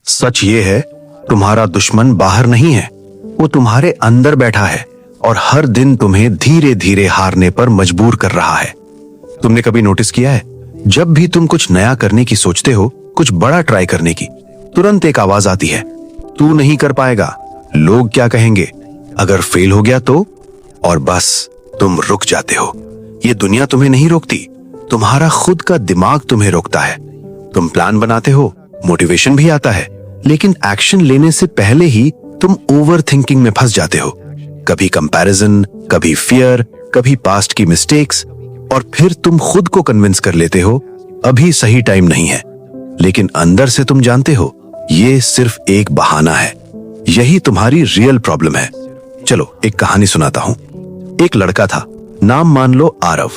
सच ये है, तुम्हारा दुश्मन बाहर नहीं है, वो तुम्हारे अंदर बैठा है और हर दिन तुम्हें धीरे धीरे हारने पर मजबूर कर रहा है। तुमने कभी नोटिस किया है, जब भी तुम कुछ नया करने की सोचते हो, कुछ बड़ा ट्राई करने की, तुरंत एक आवाज आती है, तू नहीं कर पाएगा, लोग क्या कहेंगे, अगर फेल हो गया तो, और बस तुम रुक जाते हो। ये दुनिया तुम्हें नहीं रोकती, तुम्हारा खुद का दिमाग तुम्हें रोकता है। तुम प्लान बनाते हो, मोटिवेशन भी आता है, लेकिन एक्शन लेने से पहले ही तुम ओवर थिंकिंग में फंस जाते हो। कभी कंपैरिजन, कभी फियर, कभी पास्ट की मिस्टेक्स, और फिर तुम खुद को कन्विंस कर लेते हो अभी सही टाइम नहीं है, लेकिन अंदर से तुम जानते हो ये सिर्फ एक बहाना है। यही तुम्हारी रियल प्रॉब्लम है। चलो एक कहानी सुनाता हूं। एक लड़का था, नाम मान लो आरव।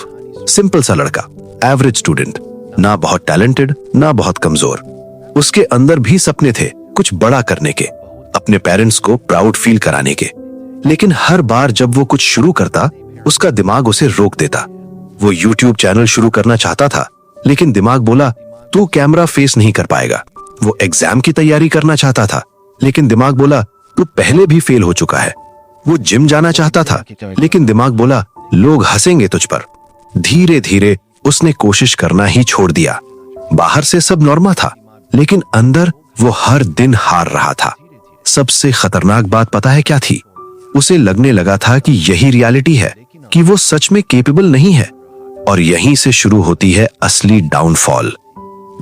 सिंपल सा लड़का, एवरेज स्टूडेंट, ना बहुत टैलेंटेड ना बहुत कमजोर। उसके अंदर भी सपने थे कुछ बड़ा करने के, अपने पेरेंट्स को प्राउड फील कराने के, लेकिन हर बार जब वो कुछ शुरू करता, उसका दिमाग उसे रोक देता। वो यूट्यूब चैनल शुरू करना चाहता था, लेकिन दिमाग बोला तू कैमरा फेस नहीं कर पाएगा। वो एग्जाम की तैयारी करना चाहता था, लेकिन दिमाग बोला तू पहले भी फेल हो चुका है। वो जिम जाना चाहता था, लेकिन दिमाग बोला लोग हंसेंगे तुझ पर। धीरे धीरे उसने कोशिश करना ही छोड़ दिया। बाहर से सब नॉर्मल था, लेकिन अंदर वो हर दिन हार रहा था। सबसे खतरनाक बात पता है क्या थी? उसे लगने लगा था कि यही रियलिटी है, कि वो सच में केपेबल नहीं है। और यहीं से शुरू होती है असली डाउनफॉल।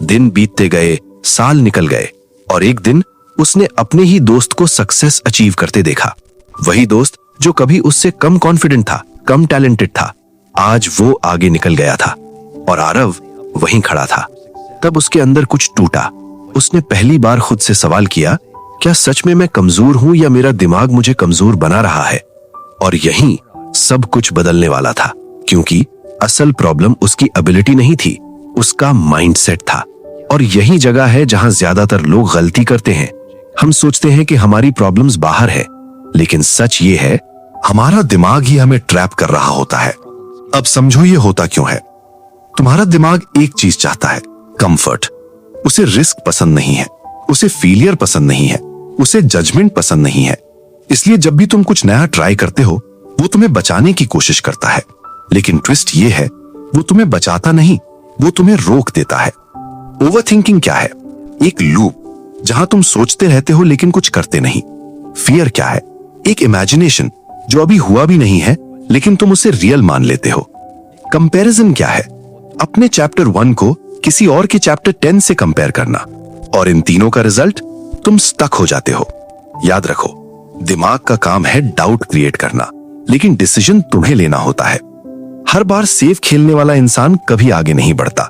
दिन बीतते गए, साल निकल गए, और एक दिन उसने अपने ही दोस्त को सक्सेस अचीव करते देखा। वही दोस्त जो कभी उससे कम कॉन्फिडेंट था, कम टैलेंटेड था, आज वो आगे निकल गया था और आरव वहीं खड़ा था। तब उसके अंदर कुछ टूटा। उसने पहली बार खुद से सवाल किया, क्या सच में मैं कमजोर हूं या मेरा दिमाग मुझे कमजोर बना रहा है? और यहीं सब कुछ बदलने वाला था, क्योंकि असल प्रॉब्लम उसकी एबिलिटी नहीं थी, उसका माइंडसेट था। और यही जगह है जहां ज्यादातर लोग गलती करते हैं। हम सोचते हैं कि हमारी प्रॉब्लम्स बाहर है, लेकिन सच ये है हमारा दिमाग ही हमें ट्रैप कर रहा होता है। अब समझो ये होता क्यों है। तुम्हारा दिमाग एक चीज चाहता है, कंफर्ट। उसे रिस्क पसंद नहीं है, उसे फेलियर पसंद नहीं है, उसे जजमेंट पसंद नहीं है। इसलिए जब भी तुम कुछ नया ट्राई करते हो, वो तुम्हें बचाने की कोशिश करता है। लेकिन ट्विस्ट ये है, वो तुम्हें बचाता नहीं, वो तुम्हें रोक देता है। ओवरथिंकिंग क्या है? एक लूप जहां तुम सोचते रहते हो लेकिन कुछ करते नहीं। फियर क्या है? एक इमेजिनेशन जो अभी हुआ भी नहीं है, लेकिन तुम उसे रियल मान लेते हो। कंपैरिजन क्या है? अपने चैप्टर 1 को किसी और के चैप्टर 10 से कंपेयर करना, और इन तीनों का रिजल्ट तुम स्टक हो जाते हो। याद रखो, दिमाग का काम है डाउट क्रिएट करना, लेकिन डिसीजन तुम्हें लेना होता है। हर बार सेफ खेलने वाला इंसान कभी आगे नहीं बढ़ता।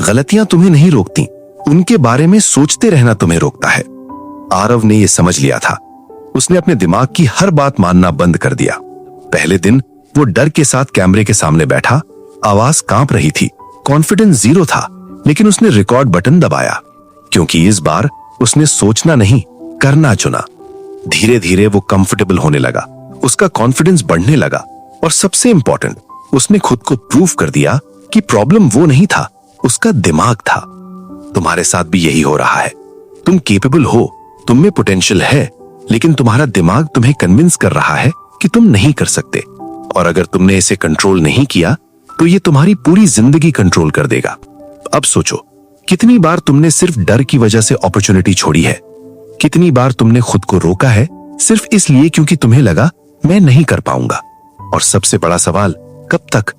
गलतियां तुम्हें नहीं रोकती, उनके बारे में सोचते रहना तुम्हें रोकता है। आरव ने यह समझ लिया था। उसने अपने दिमाग की हर बात मानना बंद कर दिया। पहले दिन वो डर के साथ कैमरे के सामने बैठा, आवाज कांप रही थी, कॉन्फिडेंस जीरो था, लेकिन उसने रिकॉर्ड बटन दबाया, क्योंकि इस बार उसने सोचना नहीं, करना चुना। धीरे धीरे वो कंफर्टेबल होने लगा, उसका कॉन्फिडेंस बढ़ने लगा, और सबसे इंपॉर्टेंट, उसने खुद को प्रूव कर दिया कि प्रॉब्लम वो नहीं था, उसका दिमाग था। तुम्हारे साथ भी यही हो रहा है। तुम केपेबल हो, तुम में पोटेंशियल है, लेकिन तुम्हारा दिमाग तुम्हें कन्विंस कर रहा है कि तुम नहीं कर सकते। और अगर तुमने इसे कंट्रोल नहीं किया, तो ये तुम्हारी पूरी जिंदगी कंट्रोल कर देगा। अब सोचो, कितनी बार तुमने सिर्फ डर की वजह से अपॉर्चुनिटी छोड़ी है? कितनी बार तुमने खुद को रोका है सिर्फ इसलिए क्योंकि तुम्हें लगा मैं नहीं कर पाऊंगा? और सबसे बड़ा सवाल, कब तक?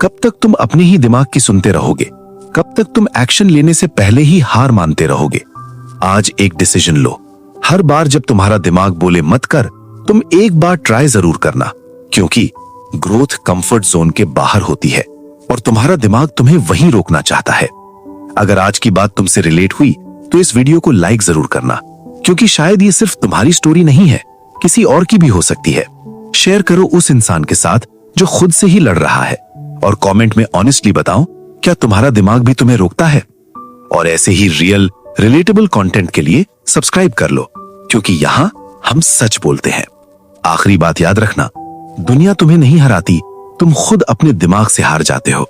कब तक तुम अपने ही दिमाग की सुनते रहोगे? कब तक तुम एक्शन लेने से पहले ही हार मानते रहोगे? आज एक डिसीजन लो। हर बार जब तुम्हारा दिमाग बोले मत कर, तुम एक बार ट्राई जरूर करना, क्योंकि ग्रोथ कंफर्ट जोन के बाहर होती है और तुम्हारा दिमाग तुम्हें वहीं रोकना चाहता है। अगर आज की बात तुमसे रिलेट हुई तो इस वीडियो को लाइक जरूर करना, क्योंकि शायद ये सिर्फ तुम्हारी स्टोरी नहीं है, किसी और की भी हो सकती है। शेयर करो उस इंसान के साथ जो खुद से ही लड़ रहा है, और कमेंट में ऑनेस्टली बताओ, क्या तुम्हारा दिमाग भी तुम्हें रोकता है? और ऐसे ही रियल रिलेटेबल कंटेंट के लिए सब्सक्राइब कर लो, क्योंकि यहां हम सच बोलते हैं। आखिरी बात याद रखना, दुनिया तुम्हें नहीं हराती, तुम खुद अपने दिमाग से हार जाते हो।